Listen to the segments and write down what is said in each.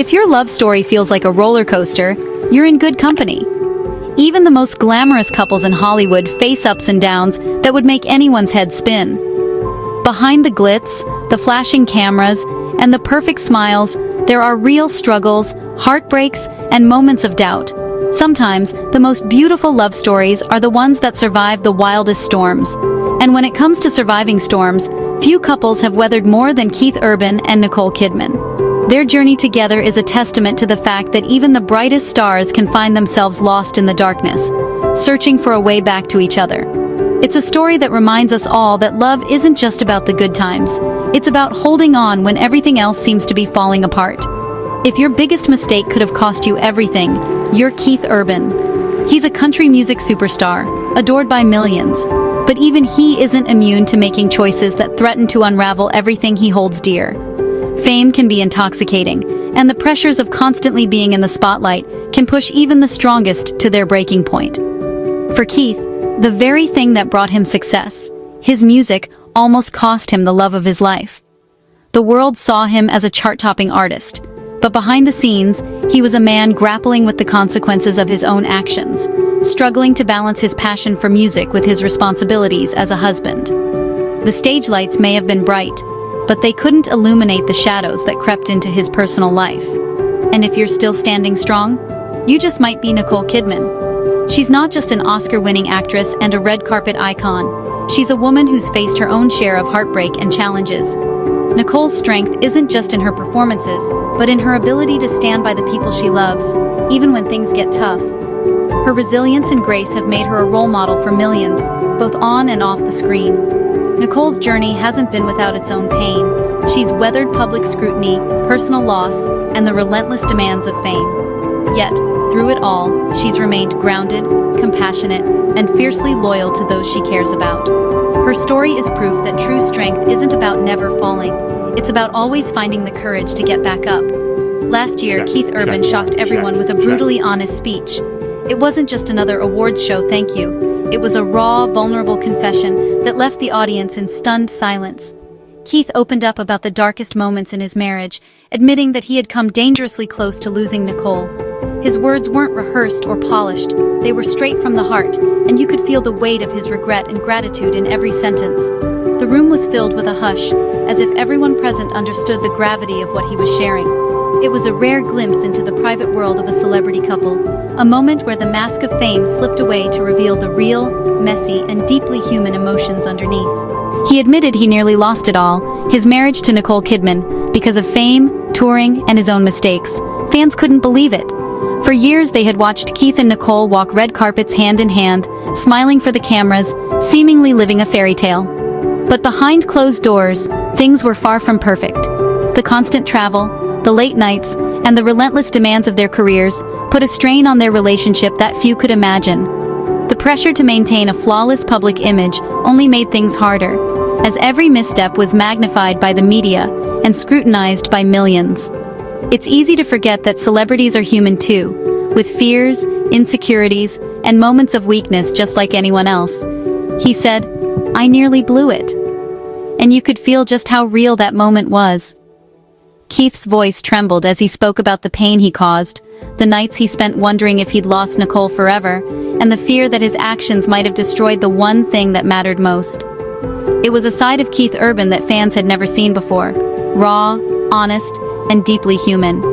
If your love story feels like a roller coaster, you're in good company. Even the most glamorous couples in Hollywood face ups and downs that would make anyone's head spin. Behind the glitz, the flashing cameras, and the perfect smiles, there are real struggles, heartbreaks, and moments of doubt. Sometimes, the most beautiful love stories are the ones that survive the wildest storms. And when it comes to surviving storms, few couples have weathered more than Keith Urban and Nicole Kidman. Their journey together is a testament to the fact that even the brightest stars can find themselves lost in the darkness, searching for a way back to each other. It's a story that reminds us all that love isn't just about the good times. It's about holding on when everything else seems to be falling apart. If your biggest mistake could have cost you everything, you're Keith Urban. He's a country music superstar, adored by millions. But even he isn't immune to making choices that threaten to unravel everything he holds dear. Fame can be intoxicating, and the pressures of constantly being in the spotlight can push even the strongest to their breaking point. For Keith, the very thing that brought him success, his music, almost cost him the love of his life. The world saw him as a chart-topping artist, but behind the scenes, he was a man grappling with the consequences of his own actions, struggling to balance his passion for music with his responsibilities as a husband. The stage lights may have been bright, but they couldn't illuminate the shadows that crept into his personal life. And if you're still standing strong, you just might be Nicole Kidman. She's not just an Oscar-winning actress and a red carpet icon. She's a woman who's faced her own share of heartbreak and challenges. Nicole's strength isn't just in her performances, but in her ability to stand by the people she loves, even when things get tough. Her resilience and grace have made her a role model for millions, both on and off the screen. Nicole's journey hasn't been without its own pain. She's weathered public scrutiny, personal loss, and the relentless demands of fame. Yet, through it all, she's remained grounded, compassionate, and fiercely loyal to those she cares about. Her story is proof that true strength isn't about never falling. It's about always finding the courage to get back up. Last year, Keith Urban shocked everyone with a brutally honest speech. It wasn't just another awards show thank you. It was a raw, vulnerable confession that left the audience in stunned silence. Keith opened up about the darkest moments in his marriage, admitting that he had come dangerously close to losing Nicole. His words weren't rehearsed or polished, they were straight from the heart, and you could feel the weight of his regret and gratitude in every sentence. The room was filled with a hush, as if everyone present understood the gravity of what he was sharing. It was a rare glimpse into the private world of a celebrity couple, a moment where the mask of fame slipped away to reveal the real, messy, and deeply human emotions underneath. He admitted he nearly lost it all, his marriage to Nicole Kidman, because of fame, touring, and his own mistakes. Fans couldn't believe it. For years they had watched Keith and Nicole walk red carpets hand in hand, smiling for the cameras, seemingly living a fairy tale. But behind closed doors, things were far from perfect. The constant travel, the late nights, and the relentless demands of their careers put a strain on their relationship that few could imagine. The pressure to maintain a flawless public image only made things harder, as every misstep was magnified by the media and scrutinized by millions. It's easy to forget that celebrities are human too, with fears, insecurities, and moments of weakness just like anyone else. He said, "I nearly blew it." And you could feel just how real that moment was. Keith's voice trembled as he spoke about the pain he caused, the nights he spent wondering if he'd lost Nicole forever, and the fear that his actions might have destroyed the one thing that mattered most. It was a side of Keith Urban that fans had never seen before, raw, honest, and deeply human.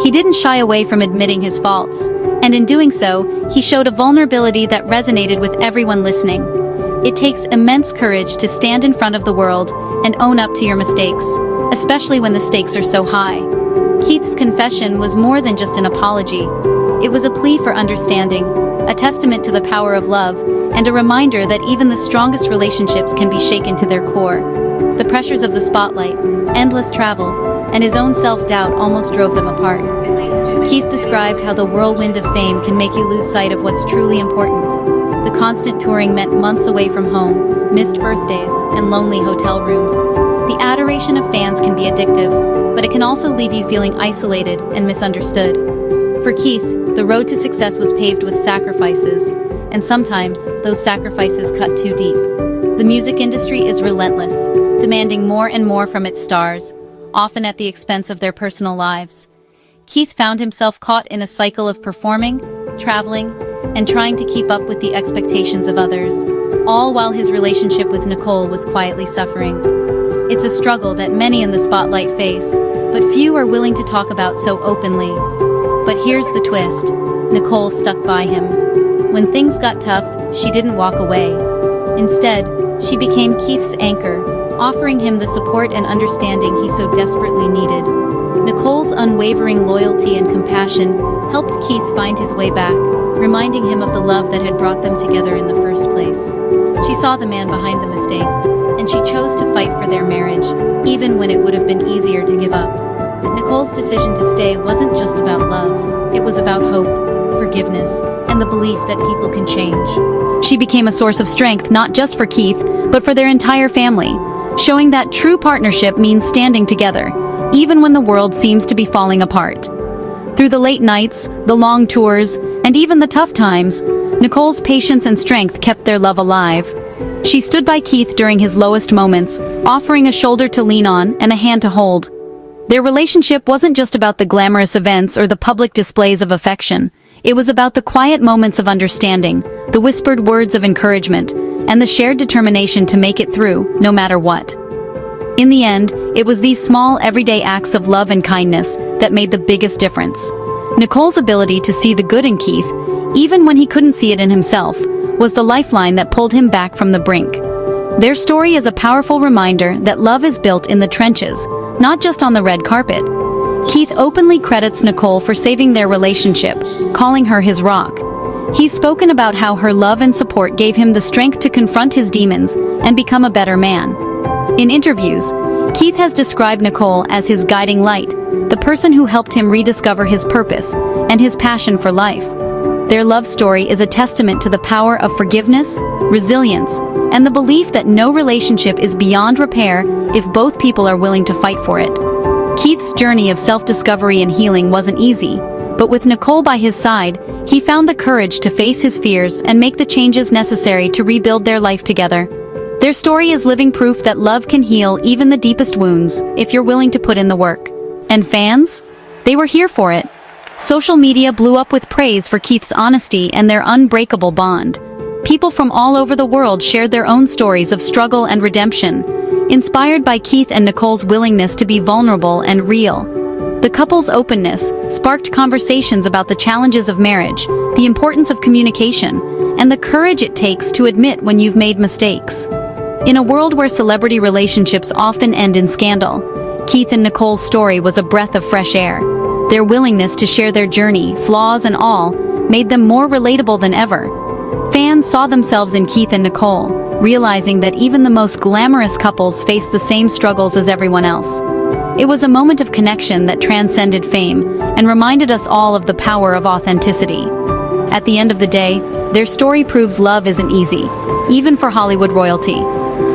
He didn't shy away from admitting his faults, and in doing so, he showed a vulnerability that resonated with everyone listening. It takes immense courage to stand in front of the world and own up to your mistakes, especially when the stakes are so high. Keith's confession was more than just an apology. It was a plea for understanding, a testament to the power of love, and a reminder that even the strongest relationships can be shaken to their core. The pressures of the spotlight, endless travel, and his own self-doubt almost drove them apart. Keith described how the whirlwind of fame can make you lose sight of what's truly important. The constant touring meant months away from home, missed birthdays, and lonely hotel rooms. The adoration of fans can be addictive, but it can also leave you feeling isolated and misunderstood. For Keith, the road to success was paved with sacrifices, and sometimes those sacrifices cut too deep. The music industry is relentless, demanding more and more from its stars, often at the expense of their personal lives. Keith found himself caught in a cycle of performing, traveling, and trying to keep up with the expectations of others, all while his relationship with Nicole was quietly suffering. It's a struggle that many in the spotlight face, but few are willing to talk about so openly. But here's the twist. Nicole stuck by him. When things got tough, she didn't walk away. Instead, she became Keith's anchor, offering him the support and understanding he so desperately needed. Nicole's unwavering loyalty and compassion helped Keith find his way back, reminding him of the love that had brought them together in the first place. She saw the man behind the mistakes, and she chose to fight for their marriage, even when it would have been easier to give up. Nicole's decision to stay wasn't just about love, it was about hope, forgiveness, and the belief that people can change. She became a source of strength not just for Keith, but for their entire family, showing that true partnership means standing together, even when the world seems to be falling apart. Through the late nights, the long tours, and even the tough times, Nicole's patience and strength kept their love alive. She stood by Keith during his lowest moments, offering a shoulder to lean on and a hand to hold. Their relationship wasn't just about the glamorous events or the public displays of affection. It was about the quiet moments of understanding, the whispered words of encouragement, and the shared determination to make it through, no matter what. In the end, it was these small, everyday acts of love and kindness that made the biggest difference. Nicole's ability to see the good in Keith, even when he couldn't see it in himself, was the lifeline that pulled him back from the brink. Their story is a powerful reminder that love is built in the trenches, not just on the red carpet. Keith openly credits Nicole for saving their relationship, calling her his rock. He's spoken about how her love and support gave him the strength to confront his demons and become a better man. In interviews, Keith has described Nicole as his guiding light, the person who helped him rediscover his purpose and his passion for life. Their love story is a testament to the power of forgiveness, resilience, and the belief that no relationship is beyond repair if both people are willing to fight for it. Keith's journey of self-discovery and healing wasn't easy, but with Nicole by his side, he found the courage to face his fears and make the changes necessary to rebuild their life together. Their story is living proof that love can heal even the deepest wounds, if you're willing to put in the work. And fans? They were here for it. Social media blew up with praise for Keith's honesty and their unbreakable bond. People from all over the world shared their own stories of struggle and redemption, inspired by Keith and Nicole's willingness to be vulnerable and real. The couple's openness sparked conversations about the challenges of marriage, the importance of communication, and the courage it takes to admit when you've made mistakes. In a world where celebrity relationships often end in scandal, Keith and Nicole's story was a breath of fresh air. Their willingness to share their journey, flaws and all, made them more relatable than ever. Fans saw themselves in Keith and Nicole, realizing that even the most glamorous couples face the same struggles as everyone else. It was a moment of connection that transcended fame and reminded us all of the power of authenticity. At the end of the day, their story proves love isn't easy, even for Hollywood royalty.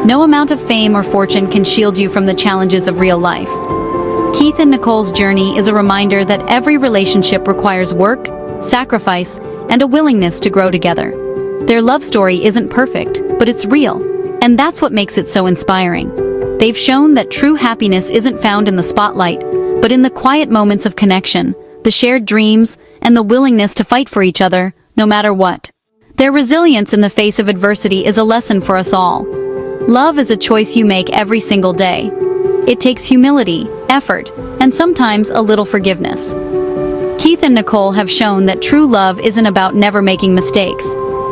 No amount of fame or fortune can shield you from the challenges of real life. Keith and Nicole's journey is a reminder that every relationship requires work, sacrifice, and a willingness to grow together. Their love story isn't perfect, but it's real, and that's what makes it so inspiring. They've shown that true happiness isn't found in the spotlight, but in the quiet moments of connection, the shared dreams, and the willingness to fight for each other, no matter what. Their resilience in the face of adversity is a lesson for us all. Love is a choice you make every single day. It takes humility, effort, and sometimes a little forgiveness. Keith and Nicole have shown that true love isn't about never making mistakes.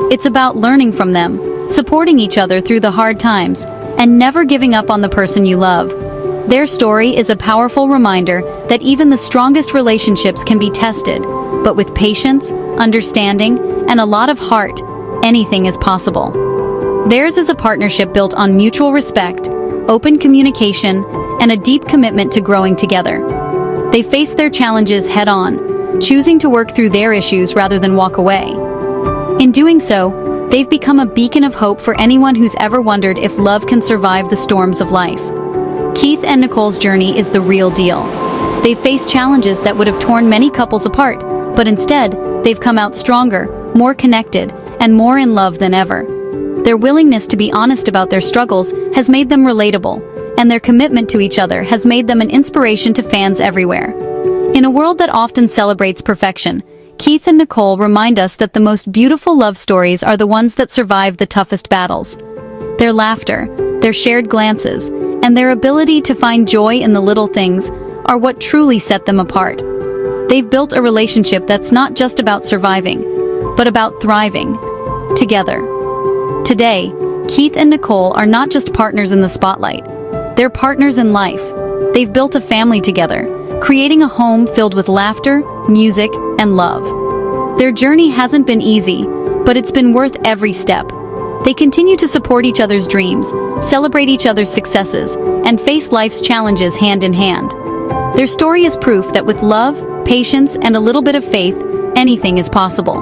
It's about learning from them, supporting each other through the hard times, and never giving up on the person you love. Their story is a powerful reminder that even the strongest relationships can be tested, but with patience, understanding, and a lot of heart, anything is possible. Theirs is a partnership built on mutual respect, open communication, and a deep commitment to growing together. They face their challenges head-on, choosing to work through their issues rather than walk away. In doing so, they've become a beacon of hope for anyone who's ever wondered if love can survive the storms of life. Keith and Nicole's journey is the real deal. They've faced challenges that would have torn many couples apart, but instead, they've come out stronger, more connected, and more in love than ever. Their willingness to be honest about their struggles has made them relatable, and their commitment to each other has made them an inspiration to fans everywhere. In a world that often celebrates perfection, Keith and Nicole remind us that the most beautiful love stories are the ones that survive the toughest battles. Their laughter, their shared glances, and their ability to find joy in the little things are what truly set them apart. They've built a relationship that's not just about surviving, but about thriving together. Today, Keith and Nicole are not just partners in the spotlight. They're partners in life. They've built a family together, creating a home filled with laughter, music, and love. Their journey hasn't been easy, but it's been worth every step. They continue to support each other's dreams, celebrate each other's successes, and face life's challenges hand in hand. Their story is proof that with love, patience, and a little bit of faith, anything is possible.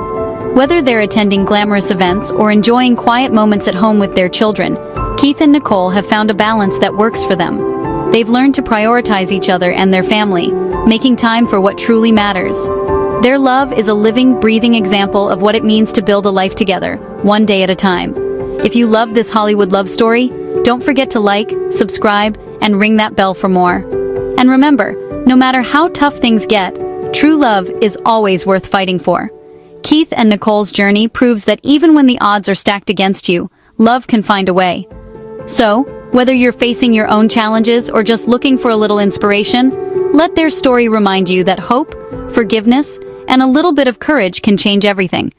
Whether they're attending glamorous events or enjoying quiet moments at home with their children, Keith and Nicole have found a balance that works for them. They've learned to prioritize each other and their family, making time for what truly matters. Their love is a living, breathing example of what it means to build a life together, one day at a time. If you love this Hollywood love story, don't forget to like, subscribe, and ring that bell for more. And remember, no matter how tough things get, true love is always worth fighting for. Keith and Nicole's journey proves that even when the odds are stacked against you, love can find a way. So, whether you're facing your own challenges or just looking for a little inspiration, let their story remind you that hope, forgiveness, and a little bit of courage can change everything.